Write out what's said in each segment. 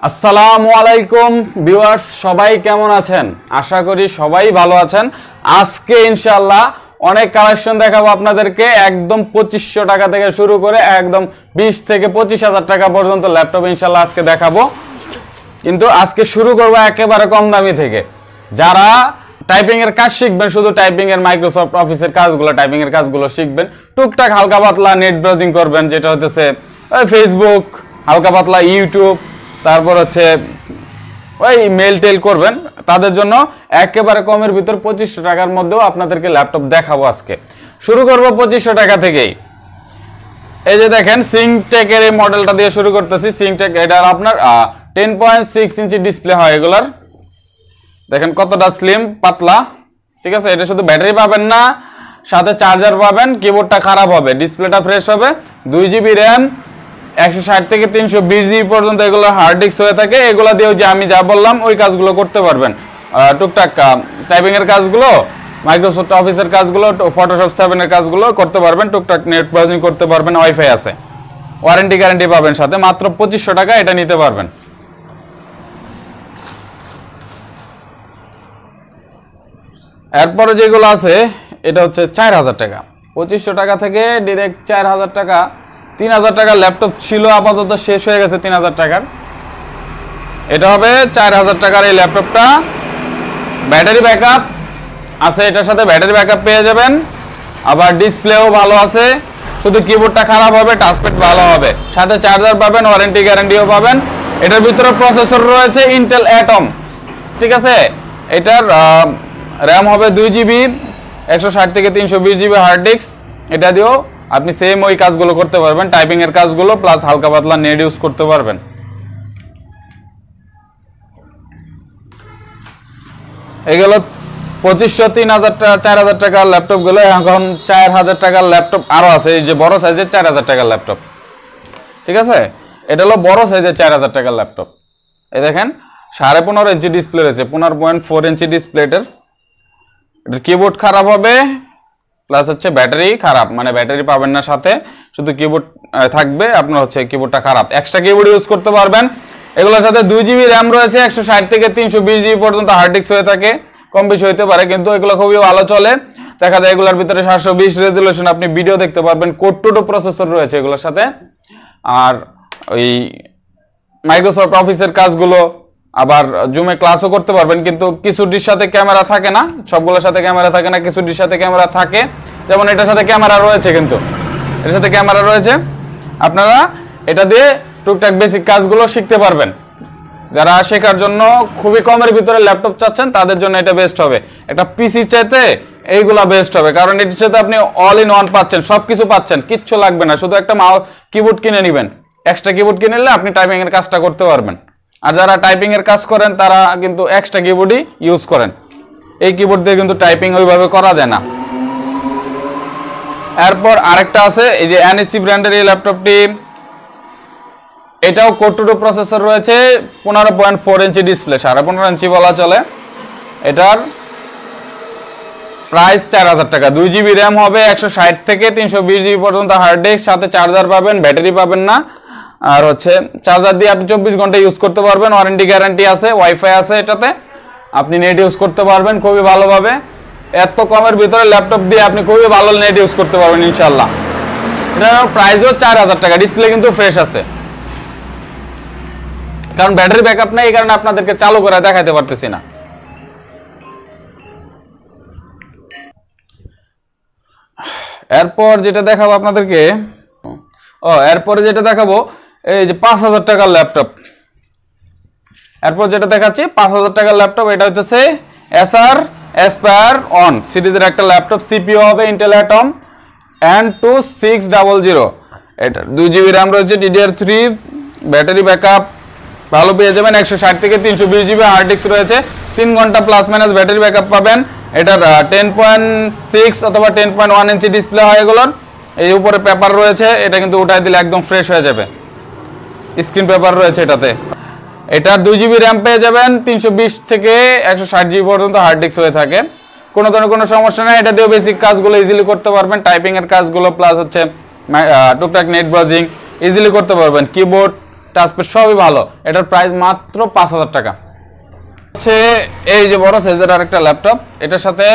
আসসালামু আলাইকুম ভিউয়ার্স, সবাই কেমন আছেন? আশা করি সবাই ভালো আছেন। আজকে ইনশাআল্লাহ অনেক কালেকশন দেখাবো আপনাদেরকে। একদম 2500 টাকা থেকে শুরু করে একদম 20 থেকে 25,000 টাকা পর্যন্ত ল্যাপটপ ইনশাআল্লাহ আজকে দেখাবো। কিন্তু আজকে শুরু করবো একেবারে কম দামি থেকে। যারা টাইপিং এর কাজ শিখবেন, শুধু টাইপিং এর মাইক্রোসফট অফিসের কাজগুলো, টাইপিং এর কাজগুলো শিখবেন, টুকটাক হালকা পাতলা নেট ব্রাউজিং করবেন, যেটা হতেছে ফেসবুক, হালকা পাতলা ইউটিউব, তারপর হচ্ছে ওই মেল টেল করবেন, তাদের জন্য একেবারে কমের ভিতর 2500 টাকার মধ্যেও আপনাদেরকে ল্যাপটপ দেখাবো। আজকে শুরু করব 2500 টাকা থেকেই। এই যে দেখেন সিংটেকের এই মডেলটা দিয়ে শুরু করতেছি। সিংটেক, এটা আপনার 10.6 ইঞ্চি ডিসপ্লে হয় এগুলার। দেখেন কতটা স্লিম পাতলা, ঠিক আছে। এটা শুধু ব্যাটারি পাবেন না, সাথে চার্জার পাবেন। কিবোর্ডটা খারাপ হবে, ডিসপ্লেটা ফ্রেশ হবে। 2 জিবি র্যাম, 160 থেকে 320 জিবি পর্যন্ত এগুলো হার্ড ডিস্ক হয়ে থাকে। এগুলো দিয়েও যে আমি যা বললাম ওই কাজগুলো করতে পারবেন। টুকটাক টাইপিং এর কাজগুলো, মাইক্রোসফট অফিসের কাজগুলো, ফটোশপ 7 এর কাজগুলো করতে পারবেন। টুকটাক নেট ব্রাউজিং করতে পারবেন, ওয়াইফাই আছে, ওয়ারেন্টি গ্যারান্টি পাবেন সাথে। মাত্র 2500 টাকা এটা নিতে পারবেন। এরপরে যেগুলো আছে এটা হচ্ছে 4000 টাকা। 2500 টাকা থেকে ডিরেক্ট 4000 টাকা। 3000 টাকার ল্যাপটপ ছিল, আপাতত শেষ হয়ে গেছে 3000 টাকার। এটা হবে 4000 টাকার এই ল্যাপটপটা। ব্যাটারি ব্যাকআপ আছে, এটার সাথে ব্যাটারি ব্যাকআপ পেয়ে যাবেন। আবার ডিসপ্লেও ভালো আছে, শুধু কিবোর্ডটা খারাপ হবে, টাচপ্যাড ভালো হবে, সাথে চার্জার পাবেন, ওয়ারেন্টি গ্যারান্টিও পাবেন। এটার ভিতরে প্রসেসর রয়েছে ইন্টেল অ্যাটম, ঠিক আছে। এটার র্যাম হবে 2 জিবি, 160 থেকে 320 জিবি হার্ড ডিস্ক। এটা দিয়েও আপনি সেম ওই কাজগুলো করতে পারবেন, টাইপিং এর কাজগুলো প্লাস হালকা পাতলা নেট ইউজ করতে পারবেন। এগুলো 2500, 3000 টাকা, 4000 টাকার ল্যাপটপ গুলো। এখন 4000 টাকার ল্যাপটপ আরো আছে, এই যে বড় সাইজের 4000 টাকার ল্যাপটপ, ঠিক আছে। এটা হলো বড় সাইজের 4000 টাকার ল্যাপটপ। এই দেখেন 15.5 ইঞ্চি ডিসপ্লে রয়েছে, 15.4 ইঞ্চি ডিসপ্লে। এটার কিবোর্ড খারাপ হবে, প্লাস হচ্ছে ব্যাটারি খারাপ, মানে ব্যাটারি পাবেন না সাথে, শুধু কিবোর্ড থাকবে আপনার, হচ্ছে কিবোর্ডটা খারাপ। এক্সট্রা কিবোর্ড ইউজ করতে পারবেন। এগুলোর সাথে 2 জিবি র্যাম রয়েছে, 160 থেকে 320 জিবি পর্যন্ত হার্ড ডিস্ক হয়ে থাকে। কম বেশি হইতে পারে, কিন্তু এগুলো খুবই ভালো চলে। দেখা যায় এগুলোর ভিতরে 720 রেজুলেশন আপনি ভিডিও দেখতে পারবেন। কোড টু প্রসেসর রয়েছে এগুলোর সাথে। আর ওই মাইক্রোসফট অফিসের কাজগুলো, আবার জুমে ক্লাসও করতে পারবেন। কিন্তু কিছুটির সাথে ক্যামেরা থাকে না, সবগুলোর সাথে ক্যামেরা থাকে না, কিছুটির সাথে ক্যামেরা থাকে। যেমন এটার সাথে ক্যামেরা রয়েছে, কিন্তু এটার সাথে ক্যামেরা রয়েছে। আপনারা এটা দিয়ে টুকটাক বেসিক কাজগুলো শিখতে পারবেন। যারা শেখার জন্য খুবই কমের ভিতরে ল্যাপটপ চাচ্ছেন, তাদের জন্য এটা বেস্ট হবে। একটা পিসির চাইতে এইগুলা বেস্ট হবে, কারণ এটির সাথে আপনি অল ইন ওয়ান পাচ্ছেন, সবকিছু পাচ্ছেন, কিচ্ছু লাগবে না। শুধু একটা মাউস কিবোর্ড কিনে নেবেন, এক্সট্রা কিবোর্ড কিনে নিলে আপনি টাইপিং এর কাজটা করতে পারবেন। আর যারা টাইপিং এর কাজ করেন তারা কিন্তু এক্সট্রা কিবোর্ডই ইউজ করেন। এই কিবোর্ড দিয়ে কিন্তু টাইপিং ওইভাবে করা যায় না। এরপর আরেকটা আছে, এই যে এনএসসি ব্র্যান্ডের এই ল্যাপটপটি। এটাও কোড টু প্রসেসর রয়েছে, 15.4 ইঞ্চি ডিসপ্লে, 15.5 ইঞ্চি বলা চলে। এটার প্রাইস 4000 টাকা। 2 জিবি র্যাম হবে, 160 থেকে 320 জিবি পর্যন্ত হার্ড ডিস্ক, সাথে চার্জার পাবেন, ব্যাটারি পাবেন না। আর হচ্ছে চার্জার দিয়ে আপনি 24 ঘন্টা ইউজ করতে পারবেন, ওয়ারেন্টি গ্যারান্টি আছে, ওয়াইফাই আছে এটাতে, আপনি নেট ইউজ করতে পারবেন খুবই ভালোভাবে। এত কমের ভিতরে ল্যাপটপ দিয়ে আপনি খুবই ভালো নেট ইউজ করতে পারবেন ইনশাল্লাহ। এটার প্রাইসও 4000 টাকা। ডিসপ্লে কিন্তু ফ্রেশ আছে, কারণ ব্যাটারি ব্যাকআপ নেই, এই কারণে আপনাদেরকে চালু করে দেখাতে পারতেছি না। এরপর যেটা দেখাবো আপনাদেরকে, এরপরে যেটা দেখাবো এই যে 5000 টাকার ল্যাপটপ। এরপর যেটা দেখাচ্ছি 5000 টাকার ল্যাপটপ, এটা হচ্ছে এসার অ্যাসপায়ার অন সিরিজের একটা ল্যাপটপ। সিপিইউ হবে ইন্টেল অ্যাটম N2600। এটা 2 জিবি র্যাম রয়েছে, DDR3, ব্যাটারি ব্যাকআপ ভালো পেয়ে যাবেন। 160 থেকে 320 জিবি হার্ড ডিস্ক রয়েছে, 3 ঘন্টা প্লাস মাইনাস ব্যাটারি ব্যাকআপ পাবেন। এটার 10.6 অথবা 10.1 ইঞ্চি ডিসপ্লে হয় এগুলোর। এই উপরে পেপার রয়েছে, এটা কিন্তু উঠাই দিলে একদম ফ্রেশ হয়ে যাবে, স্ক্রিন পেপার রয়েছে এটাতে। এটার 2 জিবি র্যাম পেয়ে যাবেন, 320 থেকে 160 জিবি পর্যন্ত হার্ড ডিস্ক হয়ে থাকে। কোনো ধরনের কোনো সমস্যা নেই। এটা দিয়েও বেসিক কাজগুলো ইজিলি করতে পারবেন, টাইপিং এর কাজগুলো প্লাস হচ্ছে টুকটাক নেট ব্রাউজিং ইজিলি করতে পারবেন। কিবোর্ড টাচপ্যাড সবই ভালো। এটার প্রাইস মাত্র 5000 টাকা। হচ্ছে এই যে বড় সাইজের আরেকটা ল্যাপটপ, এটার সাথে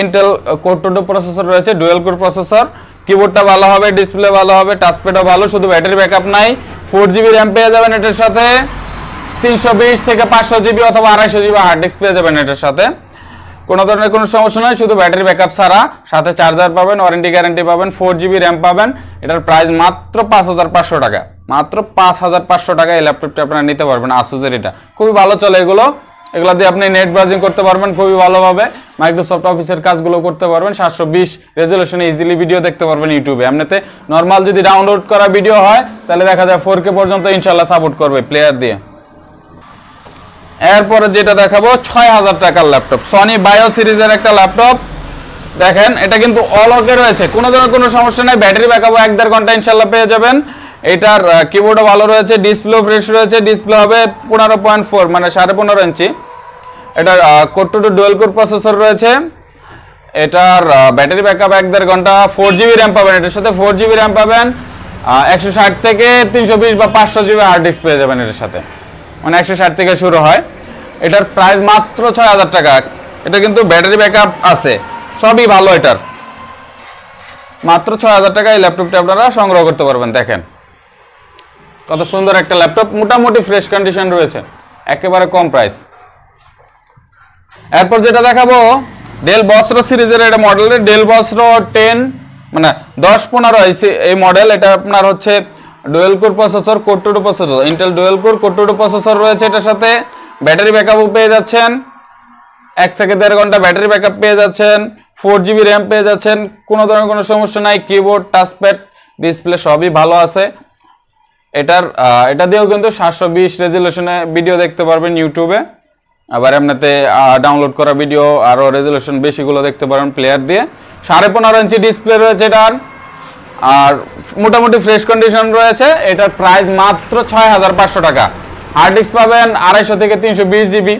ইন্টেল কোর 2 প্রসেসর রয়েছে, ডুয়াল কোর প্রসেসর। কিবোর্ডটা ভালো হবে, ডিসপ্লে ভালো হবে, টাচপ্যাডও ভালো, শুধু ব্যাটারি ব্যাকআপ নাই। 4GB র্যাম পেয়ে যাবেন এটার সাথে, 320 থেকে 500 জিবি অথবা 250 জিবি হার্ড ডিস্ক পেয়ে যাবেন এটার সাথে। কোনো ধরনের কোনো সমস্যা নয়, শুধু ব্যাটারি ব্যাকআপ ছাড়া। সাথে চার্জার পাবেন, ওয়ারেন্টি গ্যারান্টি পাবেন, 4GB র্যাম পাবেন। এটার প্রাইস মাত্র 5500 টাকা। মাত্র 5500 টাকা এই ল্যাপটপটি আপনারা নিতে পারবেন। আসুসের এটা খুবই ভালো চলে। এগুলো দিয়ে আপনি নেট ব্রাউজিং করতে পারবেন খুবই ভালোভাবে, মাইক্রোসফট অফিসের কাজগুলো করতে পারবেন। 720 রেজুলেশনে ইজিলি ভিডিও দেখতে পারবেন ইউটিউবে। এমনিতে নর্মাল যদি ডাউনলোড করা ভিডিও হয় তাহলে দেখা যায় 4K পর্যন্ত ইনশাল্লাহ সাপোর্ট করবে প্লেয়ার দিয়ে। এরপরে যেটা দেখাবো 6000 টাকার ল্যাপটপ, সনি বায়ো সিরিজের একটা ল্যাপটপ। দেখেন এটা কিন্তু অল ওকে রয়েছে, কোনো ধরনের কোনো সমস্যা নাই। ব্যাটারি ব্যাকআপ 1-1.5 ঘন্টা ইনশাল্লাহ পেয়ে যাবেন। এটার কিবোর্ডও ভালো রয়েছে, ডিসপ্লেও ফ্রেশ রয়েছে। ডিসপ্লে হবে 15.4 মানে 15.5 ইঞ্চি। এটার কোর 2 ডুয়াল কোর প্রসেসর রয়েছে। এটার ব্যাটারি ব্যাকআপ 1-1.5 ঘন্টা। 4GB র্যাম পাবেন এটার সাথে, 4GB র্যাম পাবেন। 160 থেকে 320 বা 500 জিবি হার্ড ডিস্ক পেয়ে যাবেন এটার সাথে, মানে 160 থেকে শুরু হয়। এটার প্রাইস মাত্র 6000 টাকা। এটা কিন্তু ব্যাটারি ব্যাকআপ আছে, সবই ভালো। এটার মাত্র 6000 টাকা এই ল্যাপটপটি আপনারা সংগ্রহ করতে পারবেন। দেখেন কত সুন্দর একটা ল্যাপটপ, মোটামুটি ফ্রেশ কন্ডিশন রয়েছে, একেবারে কম প্রাইস। এরপর যেটা দেখাবো ডেল বসরো সিরিজের এটা মডেলের, ডেল বসরো 10 মানে 10-15 এই মডেল। এটা আপনার হচ্ছে dual core processor, core 2 processor, Intel dual core 2 processor রয়েছে এটার সাথে। ব্যাটারি ব্যাকআপও পেয়ে যাচ্ছেন, 1 থেকে 1.5 ঘন্টা ব্যাটারি ব্যাকআপ পেয়ে যাচ্ছেন। 4GB র্যাম পেয়ে যাচ্ছেন, কোনো ধরনের কোনো সমস্যা নাই। কিবোর্ড, টাচপ্যাড, ডিসপ্লে সবই ভালো আছে। এটা দিয়েও কিন্তু 720 রেজুলেশনে ভিডিও দেখতে পারবেন ইউটিউবে। আবার এমনিতে ডাউনলোড করা ভিডিও আরও রেজুলেশন বেশিগুলো দেখতে পারেন প্লেয়ার দিয়ে। 15.5 ইঞ্চি ডিসপ্লে রয়েছে এটার, আর মোটামুটি ফ্রেশ কন্ডিশন রয়েছে। এটার প্রাইস মাত্র 6500 টাকা। হার্ড ডিস্ক পাবেন 250 থেকে 320 জিবি।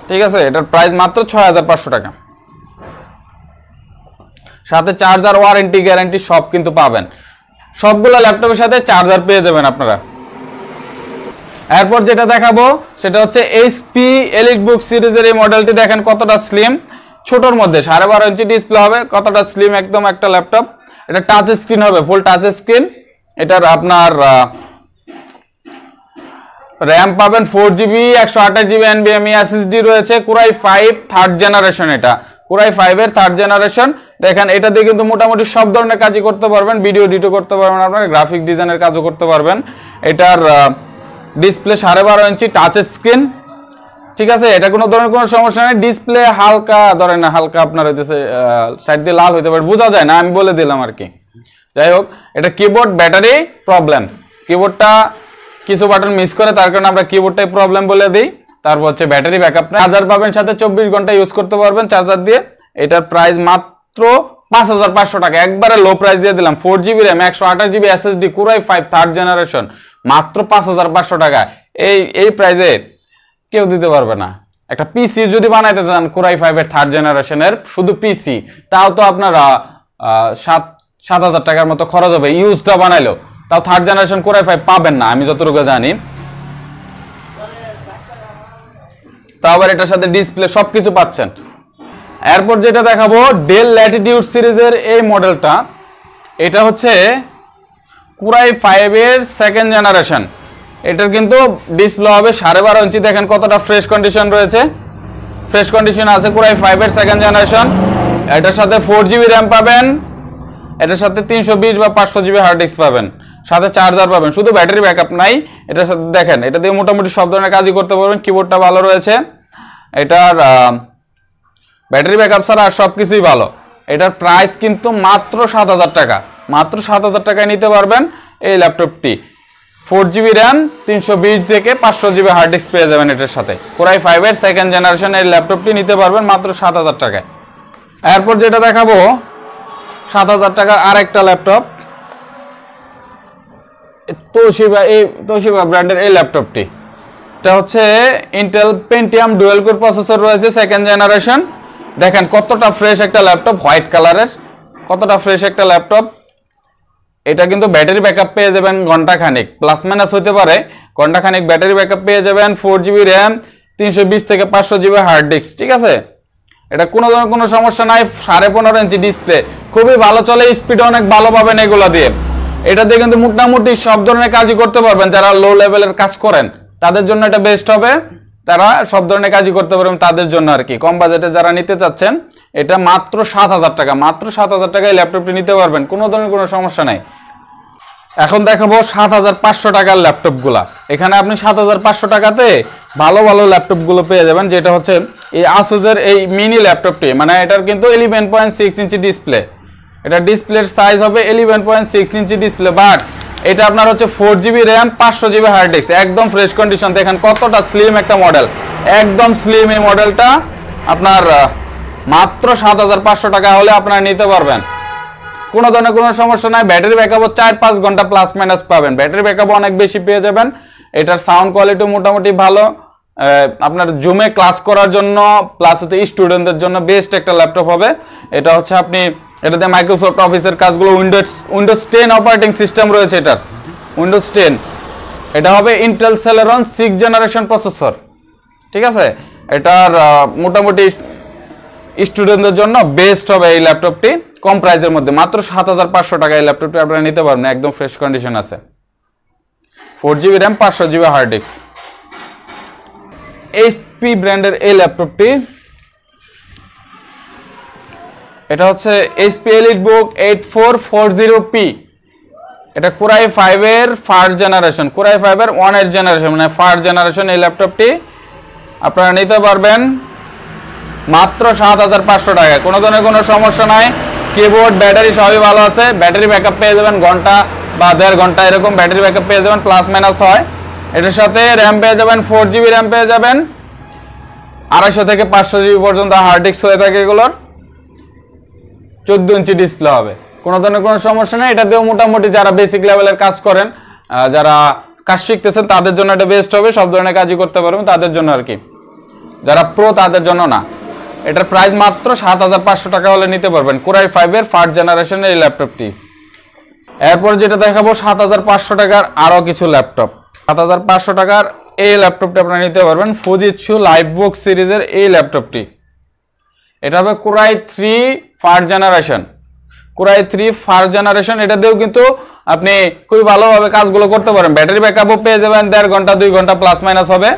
ঠিক আছে, এটার প্রাইস মাত্র 6500 টাকা। সাথে চার্জার, ওয়ারেন্টি গ্যারান্টি সব কিন্তু পাবেন। সবগুলো ল্যাপটপের সাথে চার্জার পেয়ে যাবেন আপনারা। এরপর যেটা দেখাবো সেটা হচ্ছে এইচপি এলিটবুক সিরিজের এই মডেলটি। দেখেন কতটা স্লিম, ছোটর মধ্যে 12.5 ইঞ্চি ডিসপ্লে হবে, কতটা স্লিম একদম একটা ল্যাপটপ। এটা টাচ স্ক্রিন হবে, ফুল টাচ স্ক্রিন। এটার আপনার র্যাম পাবেন 4GB, 128GB NVMe SSD রয়েছে। কোরাই 5 থার্ড জেনারেশন, এটা কোরাই 5 এর থার্ড জেনারেশন। দেখেন এটা দিয়ে কিন্তু মোটামুটি সব ধরনের কাজই করতে পারবেন, ভিডিও এডিটও করতে পারবেন, আপনার গ্রাফিক ডিজাইনের কাজও করতে পারবেন। এটার ডিসপ্লে 12.5 ইঞ্চি টাচ স্ক্রিন। ঠিক আছে, এটা কোনো ধরনের কোনো সমস্যা নেই। ডিসপ্লে হালকা ধরেন না, হালকা আপনার হইতেছে সাইড দিয়ে লাল হইতে পারে, বোঝা যায় না, আমি বলে দিলাম আর কি। যাই হোক, এটা কিবোর্ড ব্যাটারি প্রবলেম, কিবোর্ডটা কিছু বাটন মিস করে, তার কারণে আমরা কিবোর্ডটাই প্রবলেম বলে দিই। তারপর হচ্ছে ব্যাটারি ব্যাকআপ, চার্জার পাবেন সাথে, 24 ঘন্টা ইউজ করতে পারবেন চার্জার দিয়ে। এটার প্রাইস মাত্র 5500 টাকা, একবারে লো প্রাইস দিয়ে দিলাম। 4GB RAM, 128GB SSD, core i 5 third generation, মাত্র 5500 টাকা। এই প্রাইসে কেউ দিতে পারবে না। একটা পিসি যদি বানাইতে চান কোরাই 5 এর থার্ড জেনারেশনের শুধু পিসি, তাও তো আপনারা 7,000 টাকার মতো খরচ হবে ইউজটা বানাইলো, তাও থার্ড জেনারেশন কোরাই 5 পাবেন না আমি যতটুকু জানি। তাও আবার এটার সাথে ডিসপ্লে সবকিছু পাচ্ছেন। এরপর যেটা দেখাবো ডেল ল্যাটিটিউড সিরিজের এই মডেলটা। এটা হচ্ছে কোরাই 5 এর সেকেন্ড জেনারেশন। এটার কিন্তু ডিসপ্লে হবে 12.5 ইঞ্চি। দেখেন কতটা ফ্রেশ কন্ডিশন রয়েছে, ফ্রেশ কন্ডিশন আছে। কোরাই 5 এর সেকেন্ড জেনারেশন। এটার সাথে 4GB র্যাম পাবেন, এটার সাথে 320 বা 500GB হার্ড ডিস্ক পাবেন, সাথে চার্জার পাবেন। শুধু ব্যাটারি ব্যাকআপ নাই এটার সাথে। দেখেন এটা দিয়ে মোটামুটি সব ধরনের কাজই করতে পারবেন। কিবোর্ডটা ভালো রয়েছে, এটার ব্যাটারি ব্যাকআপ ছাড়া আর সব কিছুই ভালো। এটার প্রাইস কিন্তু মাত্র 7000 টাকা, মাত্র 7000 টাকায় নিতে পারবেন এই ল্যাপটপটি। 4GB র্যাম, 320 থেকে 500GB হার্ড ডিস্ক পেয়ে যাবেন এটার সাথে। কোরাই 5 এর সেকেন্ড জেনারেশন এই ল্যাপটপটি নিতে পারবেন মাত্র 7000 টাকায়। এরপর যেটা দেখাবো 7000 টাকা আর একটা ল্যাপটপ, তোশিবা ব্র্যান্ডের এই ল্যাপটপটি। এটা হচ্ছে Intel Pentium dual core processor রয়েছে, সেকেন্ড জেনারেশন। দেখেন কতটা ফ্রেশ একটা ল্যাপটপ, হোয়াইট কালারের, কতটা ফ্রেশ একটা ল্যাপটপ। এটা কিন্তু ব্যাটারি ব্যাকআপ পেয়ে যাবেন ঘন্টা খানিক, প্লাস মাইনাস হতে পারে, ঘন্টা খানিক ব্যাটারি ব্যাকআপ পেয়ে যাবেন। 4GB র্যাম, 320 থেকে 500GB হার্ড ডিস্ক, ঠিক আছে। এটা কোনো ধরনের কোনো সমস্যা নাই। 15.5 ইঞ্চি ডিসপ্লে, খুবই ভালো চলে, স্পিড অনেক ভালো পাবেন এগুলো দিয়ে। এটা দিয়ে কিন্তু মোটামুটি সব ধরনের কাজই করতে পারবেন। যারা লো লেভেলের কাজ করেন তাদের জন্য এটা বেস্ট হবে, তারা সব ধরনের কাজই করতে পারবেন তাদের জন্য আর কি। কম বাজেটে যারা নিতে চাচ্ছেন, এটা মাত্র 7,000 টাকা, মাত্র 7,000 টাকায় ল্যাপটপটি নিতে পারবেন, কোনো ধরনের কোনো সমস্যা নাই। এখন দেখাবো 7,500 টাকার ল্যাপটপগুলা। এখানে আপনি 7,500 টাকাতে ভালো ভালো ল্যাপটপগুলো পেয়ে যাবেন, যেটা হচ্ছে এই আসুসের এই মিনি ল্যাপটপটি, মানে এটার কিন্তু 11.6 ইঞ্চি ডিসপ্লে। এটা ডিসপ্লের সাইজ হবে 11.6 ইঞ্চি ডিসপ্লে, বাট এটা আপনার হচ্ছে 4GB RAM, 500GB hard disk, একদম ফ্রেশ কন্ডিশন। দেখেন কতটা স্লিম একটা মডেল, একদম স্লিম। এই মডেলটা আপনার মাত্র 7,500 টাকা হলে আপনারা নিতে পারবেন, কোনো ধরনের কোনো সমস্যা নাই। ব্যাটারি ব্যাকআপও 4-5 ঘন্টা প্লাস মাইনাস পাবেন, ব্যাটারি ব্যাকআপও অনেক বেশি পেয়ে যাবেন। এটার সাউন্ড কোয়ালিটি মোটামুটি ভালো, আপনার জুমে ক্লাস করার জন্য প্লাস হচ্ছে স্টুডেন্টদের জন্য বেস্ট একটা ল্যাপটপ হবে। এটা হচ্ছে আপনি এটাতে মাইক্রোসফট অফিসের কাজগুলো, উইন্ডোজ 10 অপারেটিং সিস্টেম রয়েছে এটার, উইন্ডোজ 10। এটা হবে ইন্টেল সেলেরন 6 জেনারেশন প্রসেসর, ঠিক আছে। এটার মোটামুটি স্টুডেন্টদের জন্য বেস্ট হবে এই ল্যাপটপটি, কম প্রাইসের মধ্যে। মাত্র 7,500 টাকা এই ল্যাপটপটি আপনারা নিতে পারবেন, একদম ফ্রেশ কন্ডিশন আছে। 4GB RAM, 500GB hard disk. HP ব্র্যান্ডের এই ল্যাপটপটি, এটা হচ্ছে এইচপি এলিটবুক 8440P। এটা কোরাই 5 এর ফার্স্ট জেনারেশন, কোরাই 5 এর 1 এর জেনারেশন, মানে ফার্স্ট জেনারেশন। এই ল্যাপটপটি আপনারা নিতে পারবেন মাত্র 7,500 টাকায়, কোনো ধরনের কোনো সমস্যা নাই। কিবোর্ড, ব্যাটারি সবই ভালো আছে, ব্যাটারি ব্যাকআপ পেয়ে যাবেন ঘন্টা বা 1.5 ঘন্টা এরকম ব্যাটারি ব্যাকআপ পেয়ে যাবেন, প্লাস মাইনাস হয়। এটার সাথে র্যাম পেয়ে যাবেন, 4GB র্যাম পেয়ে যাবেন, 250 থেকে 500GB পর্যন্ত হার্ড ডিস্ক হয়ে থাকে এগুলোর। 14 ইঞ্চি ডিসপ্লে হবে, কোনো ধরনের কোনো সমস্যা নেই। এটা দিয়েও মোটামুটি যারা বেসিক লেভেলের কাজ করেন, যারা কাজ শিখতেছেন তাদের জন্য এটা বেস্ট হবে, সব ধরনের কাজই করতে পারবেন তাদের জন্য আর কি, যারা প্রো তাদের জন্য না। এটার প্রাইস মাত্র 7,500 টাকা হলে নিতে পারবেন, কোরাই 5 এর ফার্স্ট জেনারেশনের এই ল্যাপটপটি। এরপর যেটা দেখাবো 7,500 টাকার আরো কিছু ল্যাপটপ। 7,500 টাকার এই ল্যাপটপটি আপনারা নিতে পারবেন, ফুজিৎসু লাইভবুক সিরিজের এই ল্যাপটপটি। এটা হবে core i 3 first generation, core i 3 first generation. এটা দিয়েও কিন্তু আপনি খুবই ভালোভাবে কাজগুলো করতে পারেন। ব্যাটারি ব্যাকআপও পেয়ে যাবেন 1.5 ঘন্টা 2 ঘন্টা প্লাস মাইনাস হবে,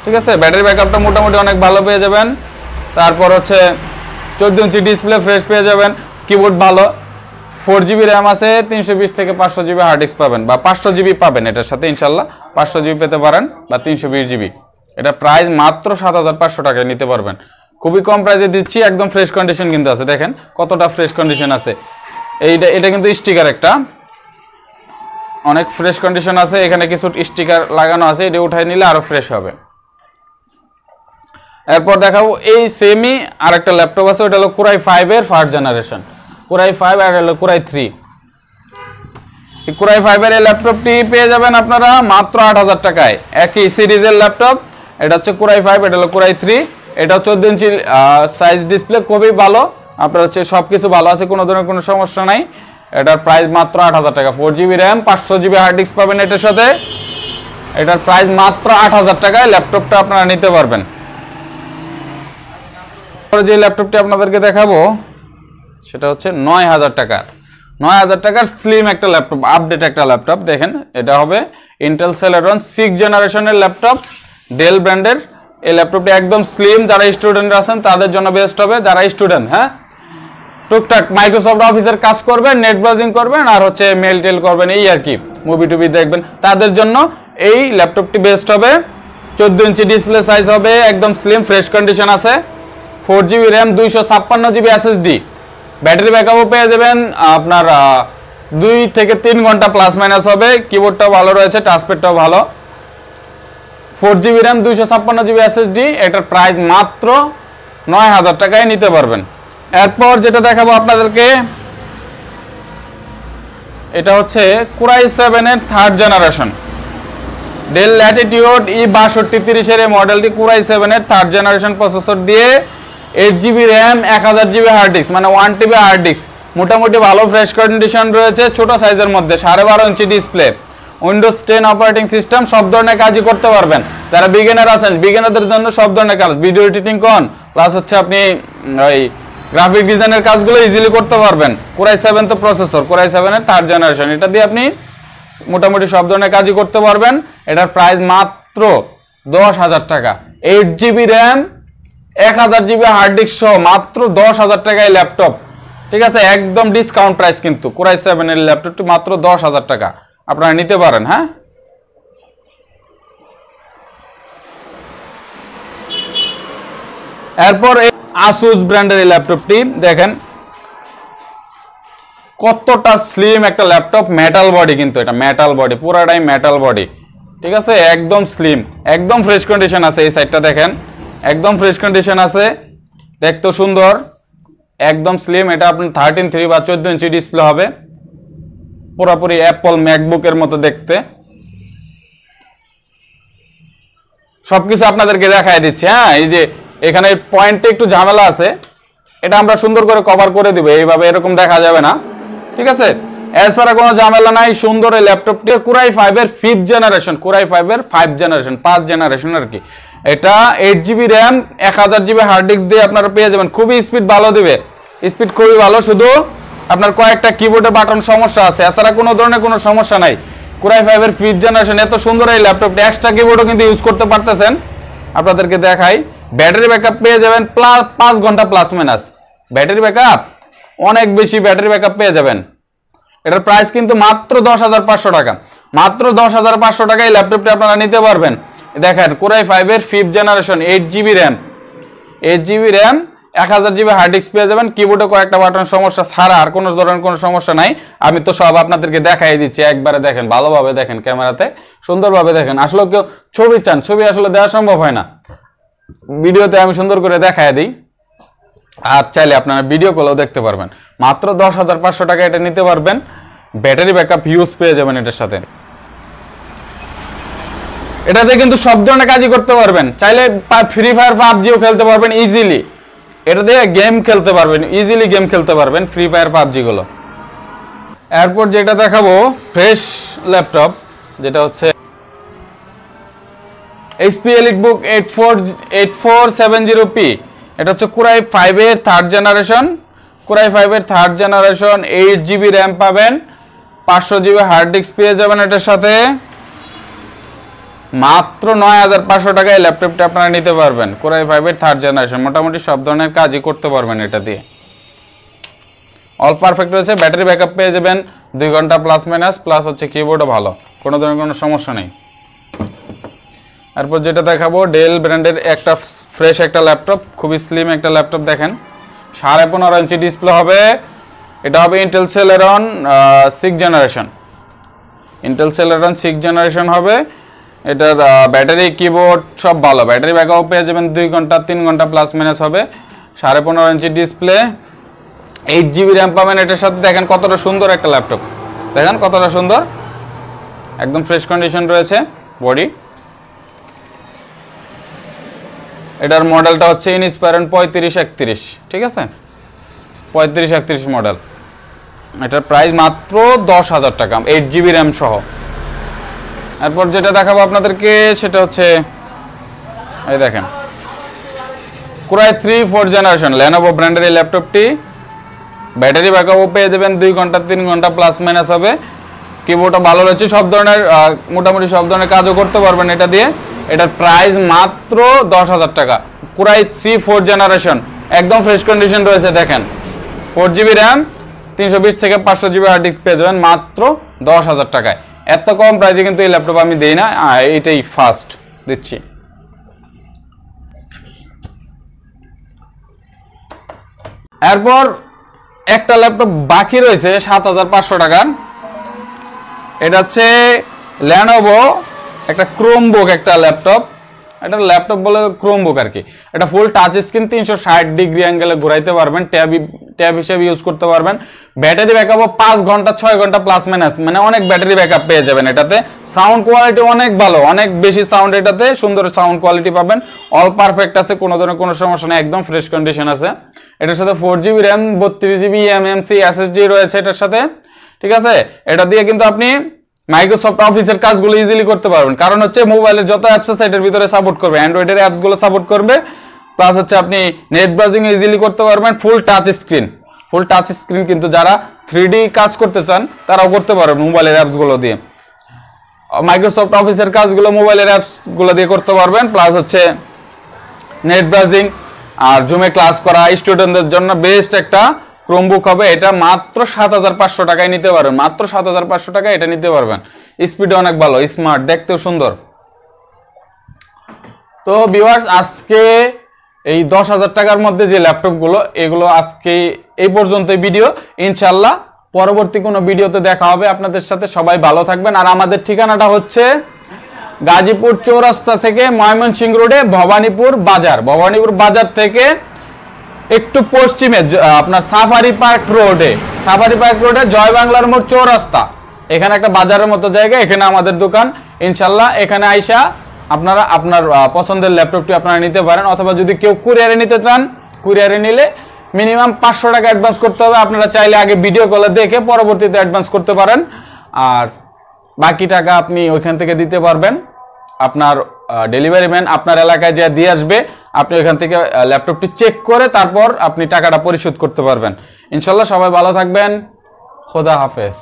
ঠিক আছে। ব্যাটারি ব্যাকআপটা মোটামুটি অনেক ভালো পেয়ে যাবেন। তারপর হচ্ছে 14 ইঞ্চি ডিসপ্লে ফ্রেশ পেয়ে যাবেন, কিবোর্ড ভালো, 4GB র্যাম আছে, 320 থেকে 500GB হার্ড ডিস্ক পাবেন, বা 500GB পাবেন এটার সাথে ইনশাল্লাহ, 500GB পেতে পারেন বা 320GB। এটা প্রাইস মাত্র 7,500 টাকায় নিতে পারবেন, খুবই কম প্রাইসে দিচ্ছি, একদম ফ্রেশ কন্ডিশন কিন্তু আছে। দেখেন কতটা ফ্রেশ কন্ডিশন আছে। এটা কিন্তু স্টিকার, একটা অনেক ফ্রেশ কন্ডিশন আছে, এখানে কিছু স্টিকার লাগানো আছে, এটা উঠাই নিলে আরো ফ্রেশ হবে। এরপর দেখাবো এই সেমই আরেকটা ল্যাপটপ আছে, ওটা হলো কোরাই 5 এর ফার্স্ট জেনারেশন, কোরাই 5 আর হলো কোরাই 3। এই কোরাই 5 এর এই ল্যাপটপটি পেয়ে যাবেন আপনারা মাত্র 8,000 টাকায়, একই সিরিজের ল্যাপটপ। এটা হচ্ছে কোরাই 5, এটা হলো কোরাই 3। এটা 14 ইঞ্চি সাইজ ডিসপ্লে, খুবই ভালো, আপনার হচ্ছে সবকিছু ভালো আছে, কোনো ধরনের কোনো সমস্যা নাই। এটার প্রাইস মাত্র 8,000 টাকা, 4GB RAM, 500GB hard disk পাবেন এটার সাথে। এটার প্রাইস মাত্র 8,000 টাকায় ল্যাপটপটা আপনারা নিতে পারবেন। যে ল্যাপটপটি আপনাদেরকে দেখাবো সেটা হচ্ছে 9,000 টাকার, 9,000 টাকার স্লিম একটা ল্যাপটপ, আপডেট একটা ল্যাপটপ। দেখেন এটা হবে ইন্টেল সেলেরন 6 জেনারেশনের ল্যাপটপ, ডেল ব্র্যান্ডের। এই ল্যাপটপটি একদম স্লিম, যারা স্টুডেন্ট আছেন তাদের জন্য বেস্ট হবে। যারা স্টুডেন্ট, হ্যাঁ, টুকটাক মাইক্রোসফট অফিসের কাজ করবেন, নেট ব্রাউজিং করবেন, আর হচ্ছে মেল টেল করবেন, এই আর কি, মুভি টুভি দেখবেন, তাদের জন্য এই ল্যাপটপটি বেস্ট হবে। 14 ইঞ্চি ডিসপ্লে সাইজ হবে, একদম স্লিম ফ্রেশ কন্ডিশন আছে। 4GB RAM, 256GB SSD, battery ব্যাকআপও পেয়ে যাবেন আপনার 2 থেকে 3 ঘন্টা প্লাস মাইনাস হবে। কিবোর্ডটাও ভালো রয়েছে, টাচপ্যাডটাও ভালো। 4GB RAM, 256GB SSD। এটার প্রাইস মাত্র 9,000 টাকায় নিতে পারবেন। এরপর যেটা দেখাবো আপনাদেরকে, এটা হচ্ছে কোরাই 7 এর third generation, del Latitude E6230 এর মডেলটি। কোরাই 7 এর থার্ড জেনারেশন প্রসেসর দিয়ে 8GB RAM, 1000GB hard disk, মানে 1TB হার্ড ডিস্ক, মোটামুটি ভালো ফ্রেশ কন্ডিশন রয়েছে, ছোট সাইজের মধ্যে 12.5 inch display, Windows 10 operating system, সব ধরনের কাজই করতে পারবেন। যারা বিগিনার আছেন, বিগিনারদের জন্য সব ধরনের কাজ, ভিডিও এডিটিং কোন প্লাস হচ্ছে আপনি ওই গ্রাফিক ডিজাইনের কাজগুলো ইজিলি করতে পারবেন। Core i7 তো প্রসেসর, Core i7 এর 3rd জেনারেশন, এটা দিয়ে আপনি মোটামুটি সব ধরনের কাজই করতে পারবেন। এটার প্রাইস মাত্র 10,000 টাকা। 8GB RAM, 1000GB hard disk সহ মাত্র 10,000 টাকায় ল্যাপটপ, ঠিক আছে? একদম ডিসকাউন্ট প্রাইস কিন্তু Core i7 এর ল্যাপটপটি মাত্র 10,000 টাকা, আপনারা নিতে পারেন। হ্যাঁ, এরপর এই Asus ব্র্যান্ডের এই ল্যাপটপটি দেখেন কতটা স্লিম একটা ল্যাপটপ, মেটাল বডি কিন্তু, এটা মেটাল বডি, পুরাটাই মেটাল বডি, ঠিক আছে? একদম স্লিম, একদম ফ্রেশ কন্ডিশন আছে। এই সাইডটা দেখেন একদম ফ্রেশ কন্ডিশন আছে, দেখতে সুন্দর, একদম স্লিম। এটা আপনার 13.3 বা 14 ইঞ্চি ডিসপ্লে হবে, পুরোপুরি অ্যাপল ম্যাকবুকের মতো দেখতে। সবকিছু আপনাদেরকে দেখাই দিচ্ছি। হ্যাঁ, এই যে এখানে পয়েন্টে একটু ঝামেলা আছে, এটা আমরা সুন্দর করে কভার করে দিব, এইভাবে এরকম দেখা যাবে না, ঠিক আছে? এছাড়া কোনো ঝামেলা নাই, সুন্দর এই ল্যাপটপটি। Core i5 এর 5th জেনারেশন, Core i5 এর 5 জেনারেশন, 5 জেনারেশন আর কি। এটা 8GB RAM, 1000GB hard disk দিয়ে আপনারা পেয়ে যাবেন। খুবই স্পিড ভালো দিবে, স্পিড খুবই ভালো, শুধু আপনার কয়েকটা কিবোর্ডের বাটন সমস্যা আছে, এছাড়া কোনো ধরনের কোনো সমস্যা নাই। Core i5 এর 5th জেনারেশন, এত সুন্দর এই ল্যাপটপটি, এক্সট্রা কিবোর্ডও কিন্তু ইউজ করতে পারতেছেন। আপনাদেরকে দেখাই, ব্যাটারি ব্যাকআপ পেয়ে যাবেন 5 ঘন্টা প্লাস মাইনাস ব্যাটারি ব্যাকআপ, অনেক বেশি ব্যাটারি ব্যাকআপ পেয়ে যাবেন। এটার প্রাইস কিন্তু মাত্র 10,500 টাকা, মাত্র 10,500 টাকায় এই ল্যাপটপটি আপনারা নিতে পারবেন। দেখেন Core i5 এর 5th generation, 8GB RAM, 8GB RAM, 1000GB hard disk পেয়ে যাবেন। কিবোর্ডে কয়েকটা বাটন সমস্যা ছাড়া আর কোনো ধরনের কোনো সমস্যা নাই। আমি তো সব আপনাদেরকে দেখাই দিচ্ছি, একবারে দেখেন, ভালোভাবে দেখেন, ক্যামেরাতে সুন্দরভাবে দেখেন। আসলে কেউ ছবি চান, ছবি আসলে দেওয়া সম্ভব হয় না, ভিডিওতে আমি সুন্দর করে দেখাই দিই, আর চাইলে আপনারা ভিডিও কলেও দেখতে পারবেন। মাত্র 10,500 টাকা এটা নিতে পারবেন। ব্যাটারি ব্যাকআপ ইউজ পেয়ে যাবেন এটার সাথে। এটাতে কিন্তু সব ধরনের কাজই করতে পারবেন, চাইলে ফ্রি ফায়ার পাবজিও খেলতে পারবেন ইজিলি, এটা দিয়ে গেম খেলতে পারবেন, ইজিলি গেম খেলতে পারবেন ফ্রি ফায়ার পাবজি গুলো। এরপর যেটা দেখাবো ফ্রেশ ল্যাপটপ, যেটা হচ্ছে HP EliteBook 8470p। এটা হচ্ছে Core i5 এর 3rd জেনারেশন, Core i5 এর 3rd জেনারেশন, 8GB র্যাম পাবেন, 500GB হার্ড ডিস্ক পেয়ে যাবেন এটার সাথে। মাত্র 9,500 টাকায় ল্যাপটপটা আপনারা নিতে পারবেন। Core i5 এর 3rd জেনারেশন, মোটামুটি সব ধরনের কাজই করতে পারবেন এটা দিয়ে, অল পারফেক্ট রয়েছে। ব্যাটারি ব্যাকআপ পেয়ে যাবেন 2 ঘন্টা প্লাস মাইনাস, প্লাস হচ্ছে কিবোর্ডও ভালো, কোনো ধরনের কোনো সমস্যা নেই। এরপর যেটা দেখাবো ডেল ব্র্যান্ডের একটা ফ্রেশ একটা ল্যাপটপ, খুবই স্লিম একটা ল্যাপটপ। দেখেন 15.5 ইঞ্চি ডিসপ্লে হবে, এটা হবে Intel Celeron 6 generation, Intel Celeron 6 generation হবে। এটার ব্যাটারি কিবোর্ড সব ভালো, ব্যাটারি ব্যাকআপ পেয়ে যাবেন 2 ঘন্টা 3 ঘন্টা প্লাস মাইনাস হবে। 15.5 ইঞ্চি ডিসপ্লে, 8GB র্যাম পাবেন এটার সাথে। দেখেন কতটা সুন্দর একটা ল্যাপটপ, দেখেন কতটা সুন্দর, একদম ফ্রেশ কন্ডিশন রয়েছে বডি। এটার মডেলটা হচ্ছে ইনস্পায়রন 3531, ঠিক আছে? 3531 মডেল। এটার প্রাইস মাত্র 10,000 টাকা, 8GB র্যাম সহ। এরপর যেটা দেখাবো আপনাদেরকে সেটা হচ্ছে এই দেখেন Core i3 4th generation, Lenovo ব্র্যান্ডের এই ল্যাপটপটি। ব্যাটারি ব্যাকআপও পেয়ে যাবেন 2 ঘন্টা 3 ঘন্টা প্লাস মাইনাস হবে। কিবোর্ডটা ভালো রয়েছে, সব ধরনের মোটামুটি সব ধরনের কাজও করতে পারবেন এটা দিয়ে। এটার প্রাইস মাত্র 10,000 টাকা। Core i3 4th জেনারেশন, একদম ফ্রেশ কন্ডিশন রয়েছে। দেখেন 4GB র্যাম, 320 থেকে 500GB হার্ড ডিস্ক পেয়ে যাবেন মাত্র 10,000 টাকায়। এত কম প্রাইসে কিন্তু এই ল্যাপটপ আমি দেই না, এইটাই ফার্স্ট দিচ্ছি। এরপর একটা ল্যাপটপ বাকি রয়েছে 7,500 টাকার, এটা হচ্ছে Lenovo একটা ক্রোমবুক একটা ল্যাপটপ, এটা ল্যাপটপ বলে ক্রোমবুক আর কি। এটা ফুল টাচ স্ক্রিন, 360 ডিগ্রি অ্যাঙ্গেলে ঘোরাইতে পারবেন, ট্যাব হিসেবে ইউজ করতে পারবেন। ব্যাটারি ব্যাকআপও 5 ঘন্টা 6 ঘন্টা প্লাস মাইনাস, মানে অনেক ব্যাটারি ব্যাকআপ পেয়ে যাবেন এটাতে। সাউন্ড কোয়ালিটি অনেক ভালো, অনেক বেশি সাউন্ড এটাতে, সুন্দর সাউন্ড কোয়ালিটি পাবেন। অল পারফেক্ট আছে, কোনো ধরনের কোনো সমস্যা নেই, একদম ফ্রেশ কন্ডিশন আছে। এটার সাথে 4GB RAM 32GB MMC SSD রয়েছে এটার সাথে, ঠিক আছে। এটা দিয়ে কিন্তু আপনি মাইক্রোসফট অফিসের কাজগুলো ইজিলি করতে পারবেন, কারণ হচ্ছে মোবাইলের যত অ্যাপস আছে এটার ভিতরে সাপোর্ট করবে, অ্যান্ড্রয়েডের অ্যাপসগুলো সাপোর্ট করবে, প্লাস হচ্ছে আপনি নেট ব্রাউজিং ইজিলি করতে পারবেন। ফুল টাচ স্ক্রিন কিন্তু যারা 3D কাজ করতে চান তারাও করতে পারবেন মোবাইলের অ্যাপসগুলো দিয়ে। মাইক্রোসফট অফিসের কাজগুলো মোবাইলের অ্যাপসগুলো দিয়ে করতে পারবেন, প্লাস হচ্ছে নেট ব্রাউজিং আর জুমে ক্লাস করা স্টুডেন্টদের জন্য বেস্ট একটা ক্রোমবুক হবে। এটা মাত্র 7500 টাকায় নিতে পারবেন, মাত্র 7500 টাকায় এটা নিতে পারবেন। স্পিড অনেক ভালো, স্মার্ট, দেখতেও সুন্দর। তো ভিউয়ার্স, আজকে এই 10,000 টাকার মধ্যে যে ল্যাপটপগুলো, এগুলো আজকে এই পর্যন্তই ভিডিও। ইনশাল্লাহ পরবর্তী কোনো ভিডিওতে দেখা হবে আপনাদের সাথে। সবাই ভালো থাকবেন। আর আমাদের ঠিকানাটা হচ্ছে গাজীপুর চৌরাস্তা থেকে ময়মনসিংহ রোডে ভবানীপুর বাজার থেকে একটু পশ্চিমে আপনার সাফারি পার্ক রোডে জয় বাংলার মোড় চৌরাস্তা, এখানে একটা বাজারের মতো জায়গা, এখানে আমাদের দোকান। ইনশাল্লাহ এখানে আইসা আপনারা আপনার পছন্দের ল্যাপটপটি আপনারা নিতে পারেন, অথবা যদি কেউ কুরিয়ারে নিতে চান, কুরিয়ারে নিলে মিনিমাম 500 টাকা অ্যাডভান্স করতে হবে। আপনারা চাইলে আগে ভিডিও কলে দেখে পরবর্তীতে অ্যাডভান্স করতে পারেন, আর বাকি টাকা আপনি ওইখান থেকে দিতে পারবেন। আপনার ডেলিভারি ম্যান আপনার এলাকায় যা দিয়ে আসবে, আপনি ওইখান থেকে ল্যাপটপটি চেক করে তারপর আপনি টাকাটা পরিশোধ করতে পারবেন। ইনশাল্লাহ সবাই ভালো থাকবেন। খোদা হাফেজ।